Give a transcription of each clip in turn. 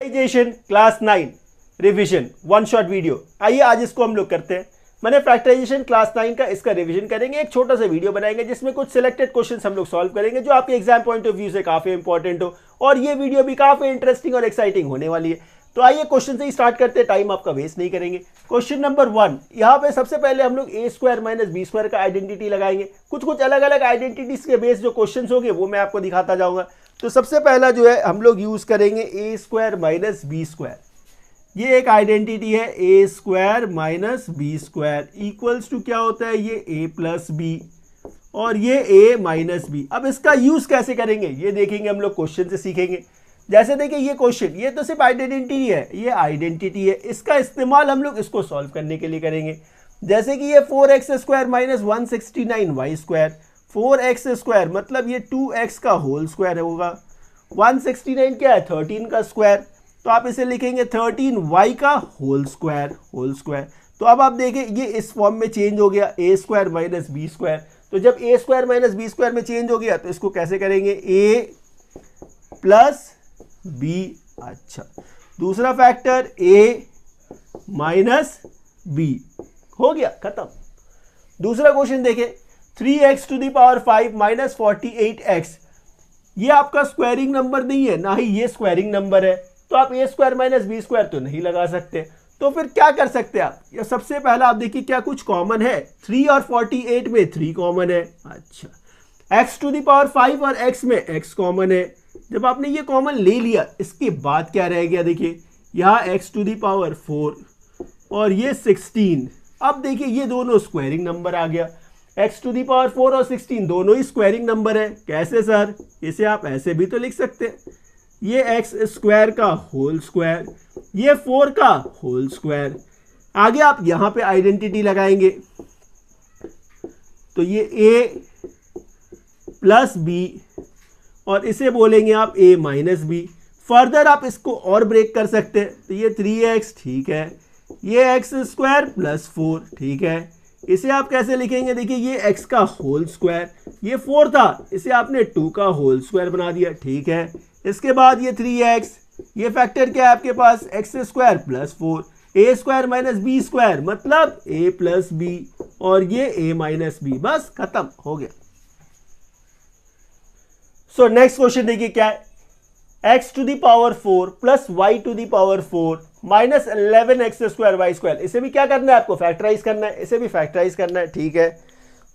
Factorisation class 9 revision one shot video. आइए आज इसको हम लोग करते हैं। मैंने फैक्टराइजेशन क्लास 9 का इसका रिवीजन करेंगे, एक छोटा सा वीडियो बनाएंगे जिसमें कुछ सिलेक्टेड क्वेश्चंस हम लोग सॉल्व करेंगे जो आपके एग्जाम पॉइंट ऑफ व्यू से काफी इंपॉर्टेंट हो, और ये वीडियो भी काफी इंटरेस्टिंग और एक्साइटिंग होने वाली है। तो आइए क्वेश्चन से ही स्टार्ट करते हैं, टाइम आपका वेस्ट नहीं करेंगे। क्वेश्चन नंबर 1, यहाँ पे सबसे पहले हम लोग ए स्क्वायर माइनस बी स्क्वायर का आइडेंटिटी लगाएंगे। कुछ अलग अलग आइडेंटिटीज के बेस जो क्वेश्चन होंगे वो मैं आपको दिखाता जाऊंगा। तो सबसे पहला जो है हम लोग यूज करेंगे A square minus B square. ये एक आइडेंटिटी है, A square minus B square equals to क्या होता है, ये ए प्लस बी और ये ए माइनस बी। अब इसका यूज कैसे करेंगे ये देखेंगे हम लोग, क्वेश्चन से सीखेंगे। जैसे देखिए ये क्वेश्चन, ये तो सिर्फ आइडेंटिटी है, ये आइडेंटिटी है, इसका इस्तेमाल हम लोग इसको सॉल्व करने के लिए करेंगे। जैसे कि ये 4x square minus 169y square, 4x square मतलब ये 2x का होल स्क्वायर होगा, 169 क्या है 13 का स्क्वायर, तो आप इसे लिखेंगे 13y का होल स्क्वायर। तो अब आप देखें ये इस फॉर्म में चेंज हो गया, ए स्क्वायर माइनस बी स्क्वायर। तो जब ए स्क्वायर माइनस बी स्क्वायर में चेंज हो गया तो इसको कैसे करेंगे, ए प्लस बी। अच्छा, दूसरा फैक्टर ए माइनस बी, हो गया खत्म। दूसरा क्वेश्चन देखें, 3x to the power 5 minus 48x। ये आपका स्क्वायरिंग नंबर नहीं है, ना ही ये स्क्वायरिंग नंबर है, तो आप ए स्क्वायर माइनस बी स्क्वायर तो नहीं लगा सकते। तो फिर क्या कर सकते हैं आप, या सबसे पहला आप देखिए क्या कुछ कॉमन है, 3 और 48 में 3 कॉमन है। अच्छा, x टू द पावर 5 और x में x कॉमन है। जब आपने ये कॉमन ले लिया इसके बाद क्या रह गया, देखिए यहाँ x टू द पावर 4 और ये 16। अब देखिए ये दोनों स्क्वायरिंग नंबर आ गया, x टू द पावर 4 और 16 दोनों ही स्क्वायरिंग नंबर है। कैसे सर, इसे आप ऐसे भी तो लिख सकते हैं, ये x स्क्वायर का होल स्क्वायर, ये 4 का होल स्क्वायर। आगे आप यहां पे आइडेंटिटी लगाएंगे, तो ये a प्लस बी और इसे बोलेंगे आप a माइनस बी। फर्दर आप इसको और ब्रेक कर सकते हैं, तो ये 3x ठीक है, ये x स्क्वायर प्लस 4 ठीक है। इसे आप कैसे लिखेंगे, देखिए ये x का होल स्क्वायर, ये 4 था, इसे आपने 2 का होल स्क्वायर बना दिया ठीक है। इसके बाद ये 3x, ये फैक्टर क्या है आपके पास, x स्क्वायर प्लस 4, ए स्क्वायर माइनस बी स्क्वायर मतलब a प्लस बी और ये a माइनस बी, बस खत्म हो गया। सो नेक्स्ट क्वेश्चन देखिए क्या है, x to the power 4 plus y to the power 4 minus 11x square y square. इसे भी क्या करना है आपको, फैक्टराइज करना है, इसे भी फैक्टराइज करना है ठीक है।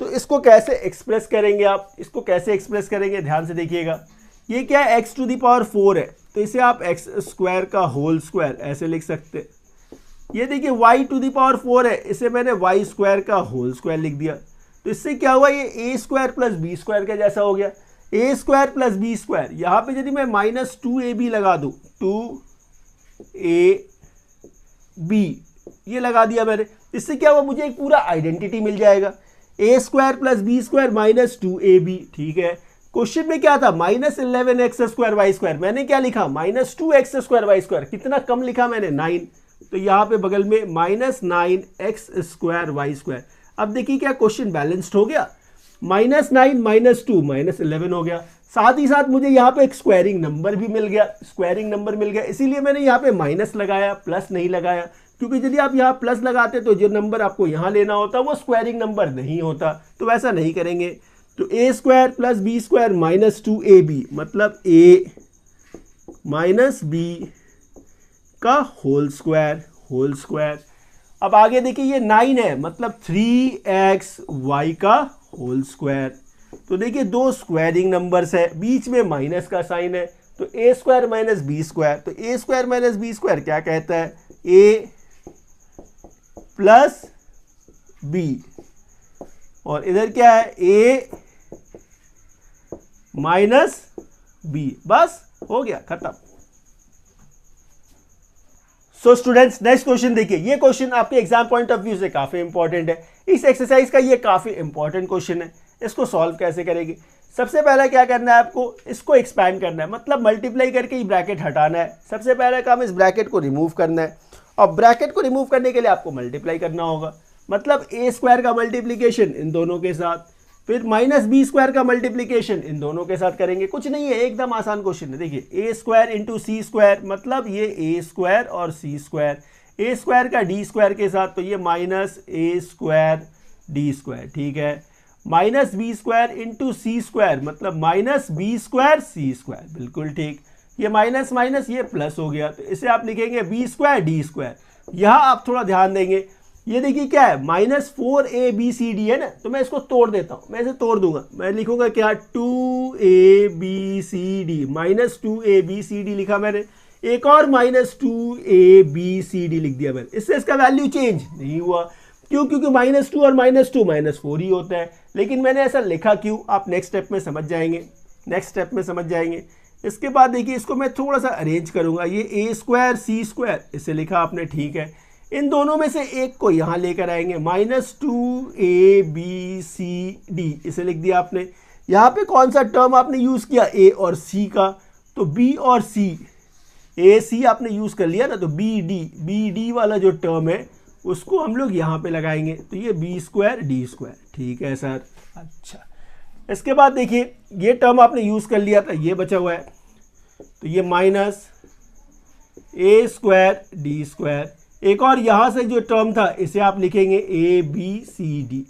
तो इसको कैसे एक्सप्रेस करेंगे आप, इसको कैसे एक्सप्रेस करेंगे ध्यान से देखिएगा। ये क्या है, x टू द पावर 4 है, तो इसे आप x स्क्वायर का होल स्क्वायर ऐसे लिख सकते हैं। ये देखिए y टू द पावर 4 है, इसे मैंने y स्क्वायर का होल स्क्वायर लिख दिया। तो इससे क्या हुआ, ये a square plus B square का जैसा हो गया, ए स्क्वायर प्लस बी स्क्वायर। यहाँ पे यदि मैं माइनस 2ab लगा दूँ, 2ab ये लगा दिया मैंने, इससे क्या हुआ, मुझे एक पूरा आइडेंटिटी मिल जाएगा, A square plus B square minus 2ab ठीक है। क्वेश्चन में क्या था, minus 11x square y square, मैंने क्या लिखा, minus 2x square y square. कितना कम लिखा मैंने, 9, तो यहाँ पे बगल में minus 9x square y square. अब देखिए क्या क्वेश्चन बैलेंस्ड हो गया, माइनस 9 माइनस 2 माइनस 11 हो गया। साथ ही साथ मुझे यहाँ पे एक स्क्वायरिंग नंबर भी मिल गया, इसीलिए मैंने यहाँ पे माइनस लगाया, प्लस नहीं लगाया, क्योंकि यदि आप यहाँ प्लस लगाते तो जो नंबर आपको यहाँ लेना होता वो स्क्वायरिंग नंबर नहीं होता, तो वैसा नहीं करेंगे। तो A square plus B square minus 2ab मतलब a माइनस बी का होल स्क्वायर। अब आगे देखिए ये 9 है मतलब 3xy का होल स्क्वायर। तो देखिए दो स्क्वायरिंग नंबर्स है, बीच में माइनस का साइन है, तो A square minus B square. तो A square minus B square क्या कहता है, ए प्लस बी, और इधर क्या है, ए माइनस बी, बस हो गया खत्म। सो स्टूडेंट्स नेक्स्ट क्वेश्चन देखिए, ये क्वेश्चन आपके एग्जाम पॉइंट ऑफ व्यू से काफी इंपॉर्टेंट है। इस एक्सरसाइज का ये काफी इंपॉर्टेंट क्वेश्चन है। इसको सॉल्व कैसे करेंगे, सबसे पहला क्या करना है आपको, इसको एक्सपैंड करना है, मतलब मल्टीप्लाई करके ही ब्रैकेट हटाना है। सबसे पहला काम इस ब्रैकेट को रिमूव करना है, और ब्रैकेट को रिमूव करने के लिए आपको मल्टीप्लाई करना होगा, मतलब ए स्क्वायर का मल्टीप्लीकेशन इन दोनों के साथ। फिर माइनस बी स्क्वायर का मल्टीप्लीकेशन इन दोनों के साथ करेंगे, कुछ नहीं है, एकदम आसान क्वेश्चन है। देखिए ए स्क्वायर इंटू सी स्क्वायर, मतलब ये ए स्क्वायर और सी स्क्वायर, ए स्क्वायर का डी स्क्वायर के साथ, तो ये माइनस ए स्क्वायर डी स्क्वायर, ठीक है। माइनस बी स्क्वायर इंटू सी स्क्वायर, मतलब माइनस बी स्क्वायर सी स्क्वायर, बिल्कुल ठीक। ये माइनस माइनस ये प्लस हो गया, तो इसे आप लिखेंगे बी स्क्वायर डी स्क्वायर। यहाँ आप थोड़ा ध्यान देंगे, ये देखिए क्या है, माइनस 4abcd है ना, तो मैं इसको तोड़ देता हूँ, मैं इसे तोड़ दूंगा, मैं लिखूंगा क्या, 2abcd, माइनस 2abcd लिखा मैंने, एक और माइनस 2abcd लिख दिया मैंने। इससे इसका वैल्यू चेंज नहीं हुआ, क्यों, क्योंकि माइनस 2 और माइनस 2 माइनस 4 ही होता है। लेकिन मैंने ऐसा लिखा क्यों, आप नेक्स्ट स्टेप में समझ जाएंगे, नेक्स्ट स्टेप में समझ जाएंगे। इसके बाद देखिए इसको मैं थोड़ा सा अरेंज करूंगा, ये ए स्क्वायर सी स्क्वायर इसे लिखा आपने, ठीक है। इन दोनों में से एक को यहाँ लेकर आएंगे, माइनस 2abcd इसे लिख दिया आपने। यहाँ पे कौन सा टर्म आपने यूज़ किया, ए और सी का, तो बी और सी, ए सी आपने यूज़ कर लिया ना, तो बी डी वाला जो टर्म है उसको हम लोग यहाँ पे लगाएंगे, तो ये बी स्क्वायर डी स्क्वायर, ठीक है सर। अच्छा, इसके बाद देखिए ये टर्म आपने यूज़ कर लिया था, ये बचा हुआ है, तो ये माइनस ए स्क्वायर डी स्क्वायर। एक और यहाँ से जो टर्म था इसे आप लिखेंगे ए बी सी डी,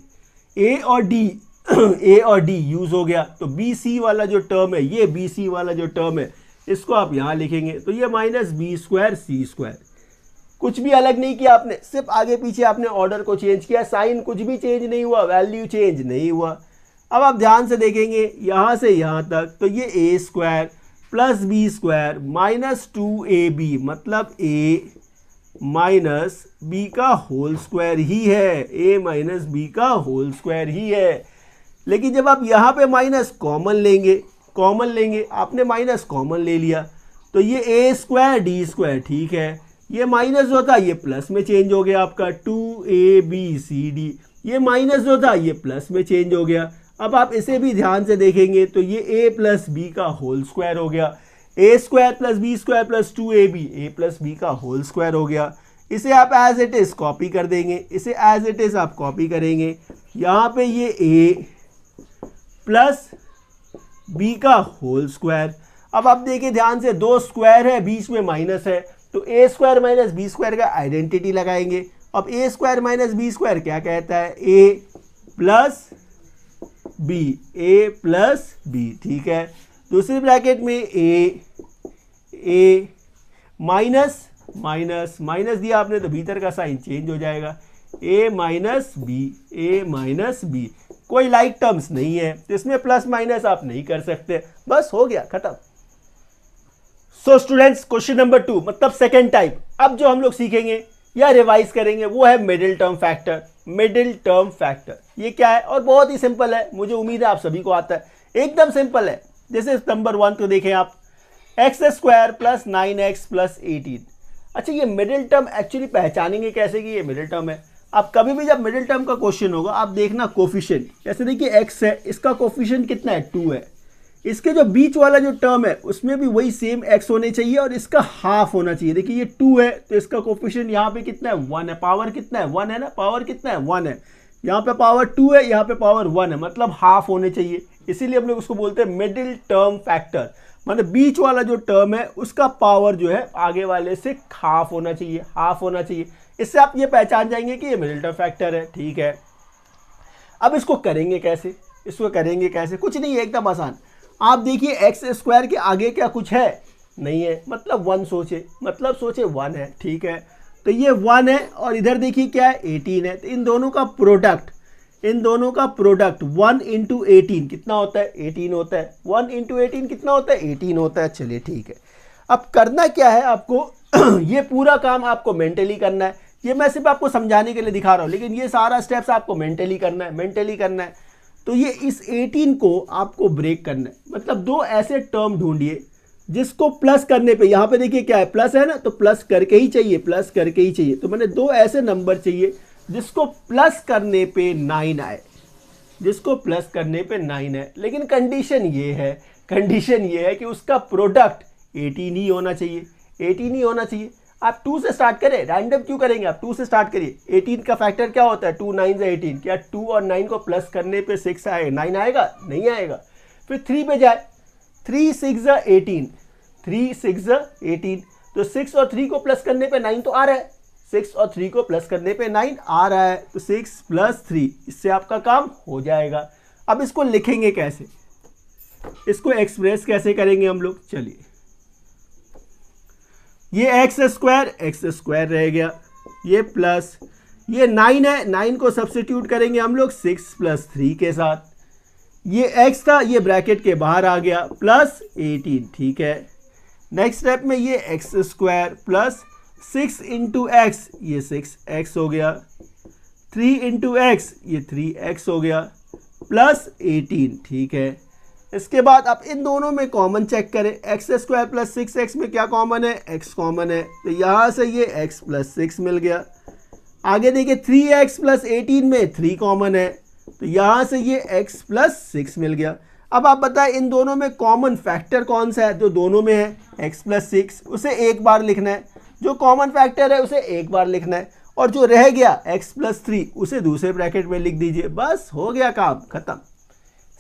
ए और डी ए और डी यूज़ हो गया, तो बी सी वाला जो टर्म है, ये बी सी वाला जो टर्म है इसको आप यहाँ लिखेंगे, तो ये माइनस बी स्क्वायर सी स्क्वायर। कुछ भी अलग नहीं किया आपने, सिर्फ आगे पीछे आपने ऑर्डर को चेंज किया, साइन कुछ भी चेंज नहीं हुआ, वैल्यू चेंज नहीं हुआ। अब आप ध्यान से देखेंगे यहाँ से यहाँ तक, तो ये A square plus B square minus 2ab, मतलब ए माइनस बी का होल स्क्वायर ही है, ए माइनस बी का होल स्क्वायर ही है। लेकिन जब आप यहाँ पे माइनस कॉमन लेंगे, आपने माइनस कॉमन ले लिया, तो ये ए स्क्वायर डी स्क्वायर, ठीक है। ये माइनस जो था ये प्लस में चेंज हो गया आपका, 2abcd, ये माइनस जो था ये प्लस में चेंज हो गया। अब आप इसे भी ध्यान से देखेंगे, तो ये a प्लस बी का होल स्क्वायर हो गया, ए square plus B square plus 2ab, A plus B का होल स्क्वायर हो गया। इसे आप एज इट इज कॉपी कर देंगे, इसे एज इट इज आप कॉपी करेंगे। यहाँ पे ये a प्लस बी का होल स्क्वायर। अब आप देखिए ध्यान से, दो स्क्वायर है, बीच में माइनस है, तो A square minus B square का आइडेंटिटी लगाएंगे। अब ए स्क्वायर माइनस बी स्क्वायर क्या कहता है, A plus B, A plus B, ठीक है। दूसरी ब्रैकेट में ए माइनस माइनस माइनस दिया आपने, तो भीतर का साइन चेंज हो जाएगा, ए माइनस बी। कोई लाइक टर्म्स नहीं है, तो इसमें प्लस माइनस आप नहीं कर सकते, बस हो गया, खत्म। सो स्टूडेंट्स, क्वेश्चन नंबर 2, मतलब सेकेंड टाइप। अब जो हम लोग सीखेंगे या रिवाइज करेंगे वो है middle term factor. Middle term factor ये क्या है, और बहुत ही सिंपल है, मुझे उम्मीद है आप सभी को आता है, एकदम सिंपल है। जैसे नंबर 1 को देखें आप, x square plus 9x plus 18। अच्छा, ये मिडिल टर्म एक्चुअली पहचानेंगे कैसे कि ये मिडिल टर्म है। आप कभी भी जब मिडिल टर्म का क्वेश्चन होगा, आप देखना कोफिशिएंट, जैसे देखिए x है, इसका कोफिशिएंट कितना है, 2 है। इसके जो बीच वाला जो टर्म है उसमें भी वही सेम x होने चाहिए और इसका हाफ होना चाहिए। देखिए ये 2 है, तो इसका कोफिशिएंट यहाँ पे कितना है, 1 है। पावर कितना है, 1 है ना, पावर कितना है, 1 है। यहाँ पे पावर 2 है, यहाँ पे पावर 1 है, मतलब हाफ होने चाहिए। इसीलिए हम लोग उसको बोलते हैं मिडिल टर्म फैक्टर, मतलब बीच वाला जो टर्म है उसका पावर जो है आगे वाले से हाफ होना चाहिए, हाफ होना चाहिए। इससे आप ये पहचान जाएंगे कि ये मिडिल टर्म फैक्टर है, ठीक है। अब इसको करेंगे कैसे, कुछ नहीं है, एकदम आसान। आप देखिए एक्स स्क्वायर के आगे क्या कुछ है, नहीं है, मतलब 1 सोचे, 1 है, ठीक है। तो ये 1 है और इधर देखिए क्या है, 18 है। तो इन दोनों का प्रोडक्ट 1 इंटू 18 कितना होता है, 18 होता है। 1 इंटू 18 कितना होता है, 18 होता है। चलिए ठीक है, अब करना क्या है आपको ये पूरा काम आपको मेंटली करना है। ये मैं सिर्फ आपको समझाने के लिए दिखा रहा हूँ, लेकिन ये सारा स्टेप्स आपको मेंटली करना है, तो ये इस 18 को आपको ब्रेक करना है। मतलब दो ऐसे टर्म ढूंढिए जिसको प्लस करने पे, यहाँ पे देखिए क्या है, प्लस है ना, तो प्लस करके ही चाहिए, तो मैंने दो ऐसे नंबर चाहिए जिसको प्लस करने पे 9 आए, लेकिन कंडीशन ये है कि उसका प्रोडक्ट 18 ही होना चाहिए। आप 2 से स्टार्ट करें, रैंडम क्यों करेंगे, आप 2 से स्टार्ट करिए। 18 का फैक्टर क्या होता है, 2 9 से 18, क्या 2 और 9 को प्लस करने पे 6 आएगा, 9 आएगा, नहीं आएगा। फिर 3 पे जाए, 3 6 18, 3 6 18, तो 6 और 3 को प्लस करने पे 9 तो आ रहा है, 6 और 3 को प्लस करने पे 9 आ रहा है, तो 6 + 3, इससे आपका काम हो जाएगा। अब इसको लिखेंगे कैसे, इसको एक्सप्रेस कैसे करेंगे हम लोग, चलिए ये एक्स स्क्वायर रह गया, ये प्लस ये 9 है, 9 को सब्स्टिट्यूट करेंगे हम लोग 6 + 3 के साथ, ये x था ये ब्रैकेट के बाहर आ गया, प्लस 18, ठीक है। नेक्स्ट स्टेप में ये x² प्लस 6 × x, ये 6x हो गया, 3 × x, ये 3x हो गया, प्लस 18, ठीक है। इसके बाद आप इन दोनों में कॉमन चेक करें, x² + 6x में क्या कॉमन है, x कॉमन है, तो यहाँ से ये x + 6 मिल गया। आगे देखिए 3x + 18 में 3 कॉमन है, तो यहाँ से ये x + 6 मिल गया। अब आप बताएं इन दोनों में कॉमन फैक्टर कौन सा है, जो दोनों में है x + 6, उसे एक बार लिखना है, जो कॉमन फैक्टर है उसे एक बार लिखना है, और जो रह गया x + 3 उसे दूसरे ब्रैकेट में लिख दीजिए, बस हो गया काम खत्म।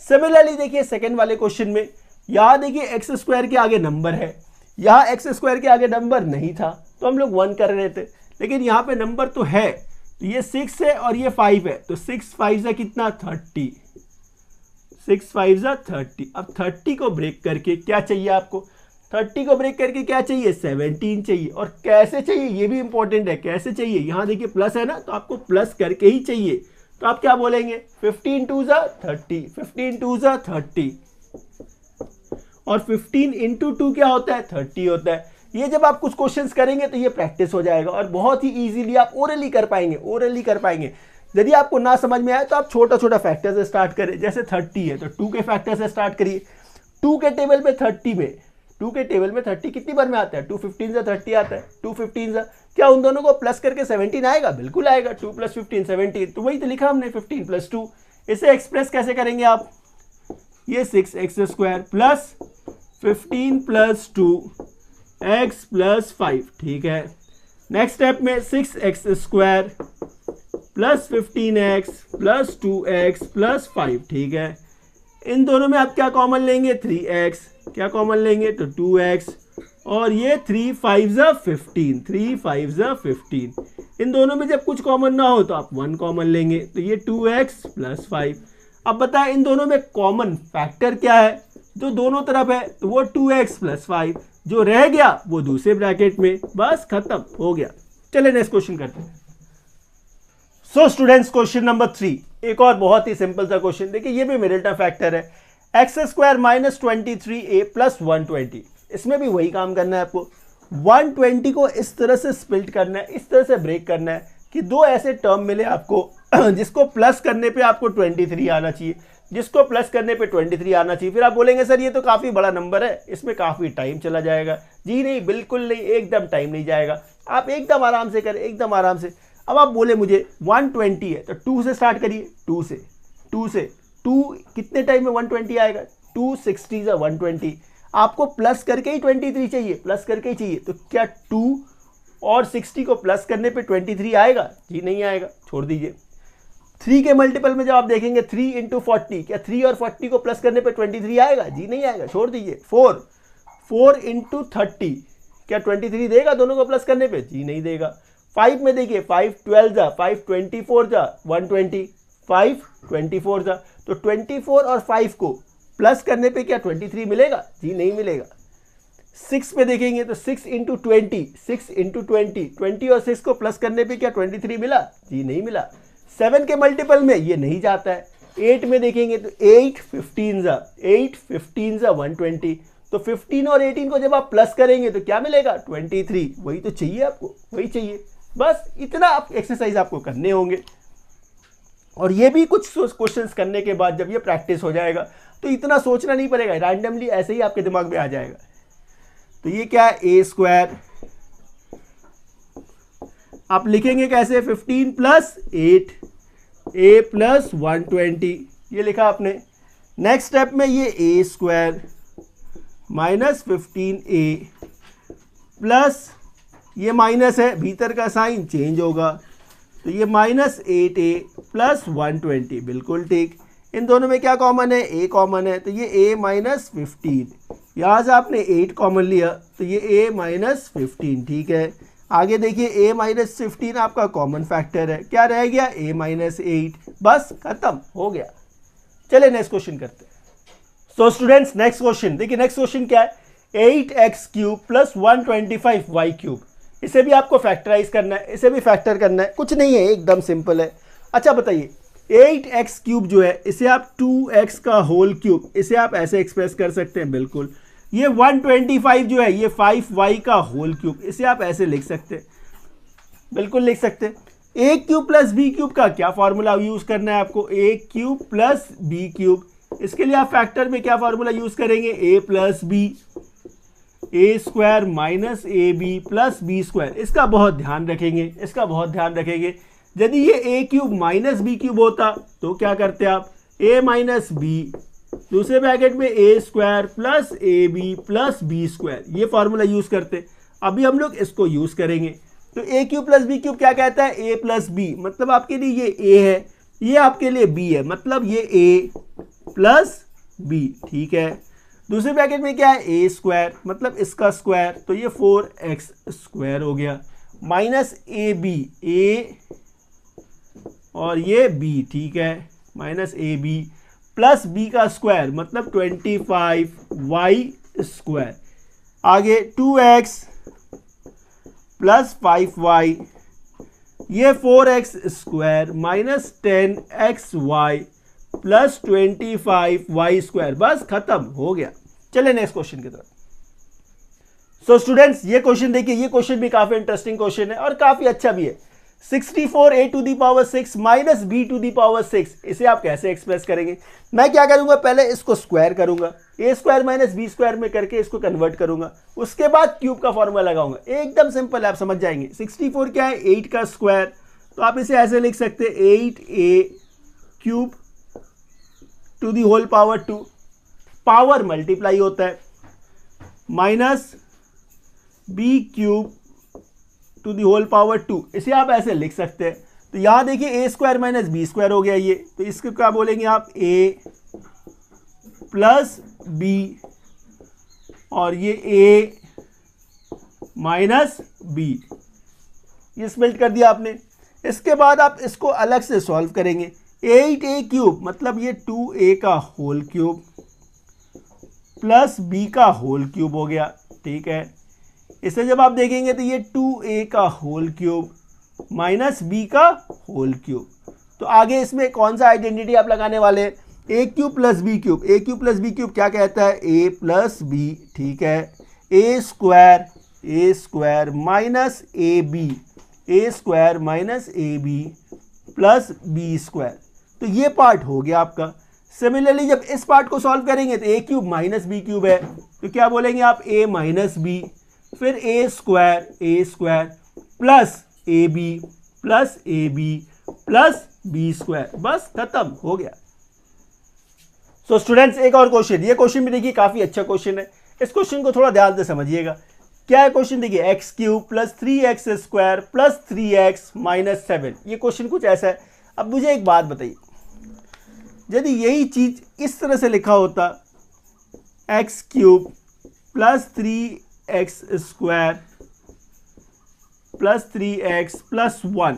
सिमिलरली देखिए सेकंड वाले क्वेश्चन में, यहाँ देखिए x² के आगे नंबर है, यहाँ x² के आगे नंबर नहीं था तो हम लोग 1 कर रहे थे, लेकिन यहाँ पे नंबर तो है, तो ये 6 है और ये 5 है, तो 6 5 जा कितना 30, 6 5 जा 30। अब 30 को ब्रेक करके क्या चाहिए आपको, 30 को ब्रेक करके क्या चाहिए, 17 चाहिए, और कैसे चाहिए ये भी इंपॉर्टेंट है, कैसे चाहिए, यहाँ देखिए प्लस है ना, तो आपको प्लस करके ही चाहिए, तो आप क्या बोलेंगे 15 2 जा 30, 15 2 जा 30, और 15 × 2 क्या होता है 30 होता है। ये जब आप कुछ क्वेश्चंस करेंगे तो ये प्रैक्टिस हो जाएगा और बहुत ही इजीली आप ओरली कर पाएंगे। यदि आपको ना समझ में आए तो आप छोटा छोटा फैक्टर से स्टार्ट करें, जैसे 30 है तो 2 के फैक्टर से स्टार्ट करिए। 2 के टेबल पे 30 कितनी बार में आता है, 2 15 से 30 आता है, 2 15 से, क्या उन दोनों को प्लस करके 17 आएगा, बिल्कुल आएगा, 2 + 15 17, तो वही तो लिखा हमने 15 + 2। इसे एक्सप्रेस कैसे करेंगे आप, ये 6x² प्लस 15 + 2x + 5, ठीक है। नेक्स्ट स्टेप में 6x² plus 15x plus 2x plus 5, ठीक है। इन दोनों में आप क्या कॉमन लेंगे, 3x, क्या कॉमन लेंगे तो 2x, और ये 3 5 जा 15, 3 5 जा 15। इन दोनों में जब कुछ कॉमन ना हो तो आप 1 कॉमन लेंगे, तो ये 2x + 5। अब बताएं इन दोनों में कॉमन फैक्टर क्या है, जो दोनों तरफ है तो वो 2x + 5, जो रह गया वो दूसरे ब्रैकेट में, बस खत्म हो गया। चलिए नेक्स्ट क्वेश्चन करते हैं। सो स्टूडेंट्स क्वेश्चन नंबर 3, एक और बहुत ही सिंपल सा क्वेश्चन, देखिए ये भी मिडिलटर्म फैक्टर है, x² - 23a + 120। इसमें भी वही काम करना है आपको, 120 को इस तरह से स्प्लिट करना है, इस तरह से ब्रेक करना है कि दो ऐसे टर्म मिले आपको जिसको प्लस करने पे आपको 23 आना चाहिए, जिसको प्लस करने पे 23 आना चाहिए। फिर आप बोलेंगे सर ये तो काफ़ी बड़ा नंबर है, इसमें काफ़ी टाइम चला जाएगा। जी नहीं, बिल्कुल नहीं, एकदम टाइम नहीं जाएगा, आप एकदम आराम से करें, एकदम आराम से। अब आप बोले मुझे 120 है तो 2 से स्टार्ट करिए, 2 से 2 कितने टाइम में 120 आएगा, 2 60 जा 120। आपको प्लस करके ही 23 चाहिए, प्लस करके ही चाहिए, तो क्या 2 और 60 को प्लस करने पे 23 आएगा, जी नहीं आएगा, छोड़ दीजिए। 3 के मल्टीपल में जब आप देखेंगे 3 × 40, क्या 3 और 40 को प्लस करने पे 23 आएगा, जी नहीं आएगा, छोड़ दीजिए। 4 × 30, क्या 23 देगा दोनों को प्लस करने पे, जी नहीं देगा। 5 में देखिए 5 12 जा 5 24 जा 120, 5 24 जा, तो 24 और 5 को प्लस करने पे क्या 23 मिलेगा, जी नहीं मिलेगा। 6 पे देखेंगे तो 6 × 20, 6 × 20, 20 और 6 को प्लस करने पे क्या 23 मिला, जी नहीं मिला। 7 के मल्टीपल में ये नहीं जाता है। 8 में देखेंगे तो 8 15 जा 120, तो 15 और 18 को जब आप प्लस करेंगे तो क्या मिलेगा 23, वही तो चाहिए आपको, वही चाहिए। बस इतना आप एक्सरसाइज आपको करने होंगे, और ये भी कुछ क्वेश्चंस करने के बाद जब ये प्रैक्टिस हो जाएगा तो इतना सोचना नहीं पड़ेगा, रैंडमली ऐसे ही आपके दिमाग में आ जाएगा। तो ये क्या है, a², आप लिखेंगे कैसे, 15 + 8 a + 120, ये लिखा आपने। नेक्स्ट स्टेप में ये a² - 15a प्लस ये माइनस है, भीतर का साइन चेंज होगा, तो ये -8a प्लस 120, बिल्कुल ठीक। इन दोनों में क्या कॉमन है, a कॉमन है, तो ये a माइनस 15। यहाँ से आपने 8 कॉमन लिया तो ये a माइनस 15, ठीक है। आगे देखिए a माइनस 15 आपका कॉमन फैक्टर है, क्या रह गया, a माइनस 8, बस खत्म हो गया। चलिए नेक्स्ट क्वेश्चन करते हैं। सो स्टूडेंट्स नेक्स्ट क्वेश्चन देखिए, नेक्स्ट क्वेश्चन क्या है, 8x cube plus 125y cube. इसे भी आपको फैक्टराइज करना है, इसे भी फैक्टर करना है, कुछ नहीं है, एकदम सिंपल है। अच्छा बताइए 8x क्यूब जो है इसे आप 2x का होल क्यूब, इसे आप ऐसे एक्सप्रेस कर सकते हैं, बिल्कुल। ये 125 जो है ये 5y का होल क्यूब, इसे आप ऐसे लिख सकते हैं, बिल्कुल लिख सकते हैं। A cube plus B cube का क्या फॉर्मूला यूज करना है आपको, A cube plus B cube. इसके लिए आप फैक्टर में क्या फॉर्मूला यूज करेंगे, A plus B, A square minus A B plus B square. इसका बहुत ध्यान रखेंगे, इसका बहुत ध्यान रखेंगे। यदि ये A cube minus B cube होता तो क्या करते आप, ए माइनस बी, दूसरे ब्रैकेट में A square plus A B plus B square, ये फॉर्मूला यूज करते। अभी हम लोग इसको यूज करेंगे। तो A cube plus B cube क्या कहता है, ए प्लस बी, मतलब आपके लिए ये ए है, ये आपके लिए बी है, मतलब ये ए प्लस बी, ठीक है। दूसरे ब्रैकेट में क्या है, ए स्क्वायर, मतलब इसका स्क्वायर, तो ये 4x स्क्वायर हो गया, माइनस ए बी, ए और ये बी, ठीक है, minus A B plus B का स्क्वायर, मतलब 25y स्क्वायर। आगे 2x प्लस 5y, ये 4x square minus 10xy plus 25y square, बस खत्म हो गया। चलिए नेक्स्ट क्वेश्चन की तरफ। सो स्टूडेंट्स ये क्वेश्चन देखिए, ये क्वेश्चन भी काफी इंटरेस्टिंग क्वेश्चन है और काफी अच्छा भी है। 64a to the power 6 minus b to the power 6, इसे आप कैसे एक्सप्रेस करेंगे। मैं क्या करूंगा, पहले इसको स्क्वायर करूंगा, ए स्क्वायर माइनस बी स्क्वायर में करके इसको कन्वर्ट करूंगा, उसके बाद क्यूब का फॉर्मूला लगाऊंगा। एकदम सिंपल है, आप समझ जाएंगे। 64 क्या है, 8 का स्क्वायर, तो आप इसे ऐसे लिख सकते हैं 8a cube to the whole power 2, power multiply होता है, minus B cube to the whole power 2, इसे आप ऐसे लिख सकते हैं। तो यहां देखिए ए स्क्वायर माइनस बी स्क्वायर हो गया ये, तो इसको क्या बोलेंगे आप, ए प्लस बी और ये ए माइनस बी, ये स्प्लिट कर दिया आपने। इसके बाद आप इसको अलग से सॉल्व करेंगे। 8a क्यूब मतलब ये 2a का होल क्यूब प्लस b का होल क्यूब हो गया, ठीक है। इसे जब आप देखेंगे तो ये 2a का होल क्यूब माइनस b का होल क्यूब। तो आगे इसमें कौन सा आइडेंटिटी आप लगाने वाले हैं, A cube plus B cube. A cube plus B cube क्या कहता है, ए प्लस बी, ठीक है। A square minus A B, A square minus A B plus B square, तो ये पार्ट हो गया आपका। सिमिलरली जब इस पार्ट को सॉल्व करेंगे तो A cube minus B cube है, तो क्या बोलेंगे आप, ए माइनस बी, फिर A square plus A B plus B square, बस खत्म हो गया। सो स्टूडेंट्स एक और क्वेश्चन, ये क्वेश्चन भी देखिए काफी अच्छा क्वेश्चन है। इस क्वेश्चन को थोड़ा ध्यान से समझिएगा। क्या है क्वेश्चन, देखिए x cube plus 3x square plus 3x minus 7, ये क्वेश्चन कुछ ऐसा है। अब मुझे एक बात बताइए, यदि यही चीज इस तरह से लिखा होता, x cube plus 3x square plus 3x plus 1,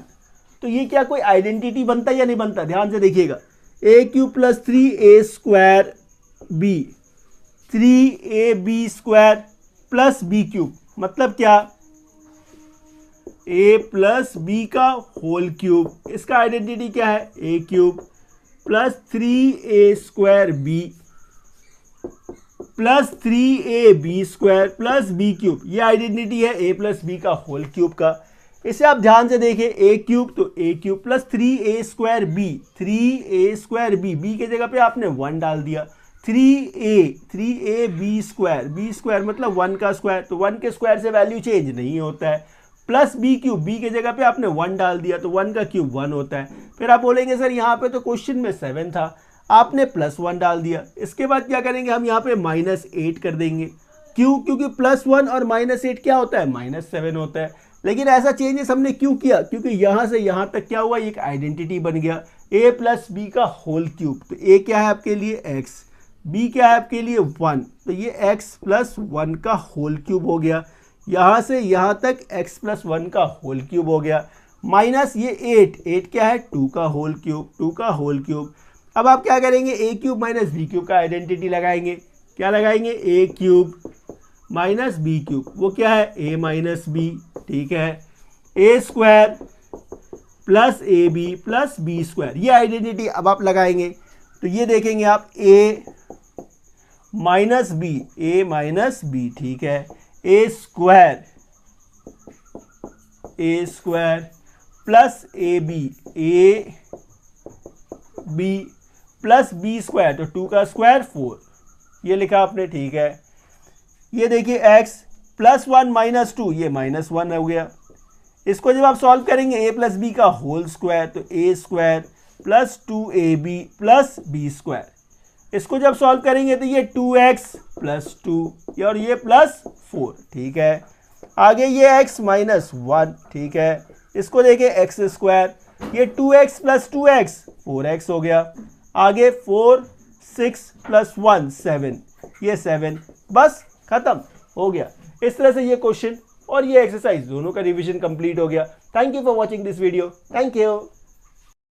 तो ये क्या कोई आइडेंटिटी बनता या नहीं बनता, ध्यान से देखिएगा। A cube plus 3a square B, 3ab square plus B cube, मतलब क्या, a प्लस बी का होल क्यूब। इसका आइडेंटिटी क्या है, A cube plus 3a square B plus 3ab square plus B cube, ये आइडेंटिटी है a प्लस बी का whole cube का। इसे आप ध्यान से देखें, ए क्यूब तो A cube plus 3a square B, B के जगह पे आपने 1 डाल दिया, 3ab स्क्वायर मतलब 1 का स्क्वायर, तो 1 के स्क्वायर से वैल्यू चेंज नहीं होता है, प्लस बी क्यूब, बी के जगह पे आपने 1 डाल दिया, तो 1 का क्यूब 1 होता है। फिर आप बोलेंगे सर यहाँ पे तो क्वेश्चन में 7 था, आपने प्लस 1 डाल दिया। इसके बाद क्या करेंगे, हम यहाँ पे -8 कर देंगे। क्यों, क्योंकि +1 और -8 क्या होता है, -7 होता है। लेकिन ऐसा चेंजेस हमने क्यों किया, क्योंकि यहाँ से यहाँ तक क्या हुआ, एक आइडेंटिटी बन गया a प्लस बी का होल क्यूब। तो a क्या है आपके लिए x, b क्या है आपके लिए 1, तो ये x प्लस 1 का होल क्यूब हो गया। यहाँ से यहाँ तक x प्लस 1 का होल क्यूब हो गया, माइनस ये 8 क्या है 2 का होल क्यूब, 2 का होल क्यूब। अब आप क्या करेंगे, a cube minus B cube का आइडेंटिटी लगाएंगे। क्या लगाएंगे, a cube minus B cube, वो क्या है a माइनस बी, ठीक है। a square plus A B plus B square, ये आइडेंटिटी अब आप लगाएंगे। तो ये देखेंगे आप a माइनस बी, ठीक है। a square plus A B plus B square, तो 2 का स्क्वायर 4, ये लिखा आपने, ठीक है। ये देखिए x प्लस 1 माइनस 2, ये माइनस 1 हो गया। इसको जब आप सॉल्व करेंगे a प्लस बी का होल स्क्वायर, तो a square plus 2ab plus B square. इसको जब सॉल्व करेंगे तो ये 2x प्लस 2 और ये प्लस 4, ठीक है। आगे ये x माइनस 1, ठीक है। इसको देखिए x स्क्वायर, ये 2x प्लस 2x 4x हो गया। आगे 4 6 प्लस 1 7, ये 7, बस खत्म हो गया। इस तरह से ये क्वेश्चन और ये एक्सरसाइज दोनों का रिवीजन कंप्लीट हो गया। Thank you for watching this video, thank you.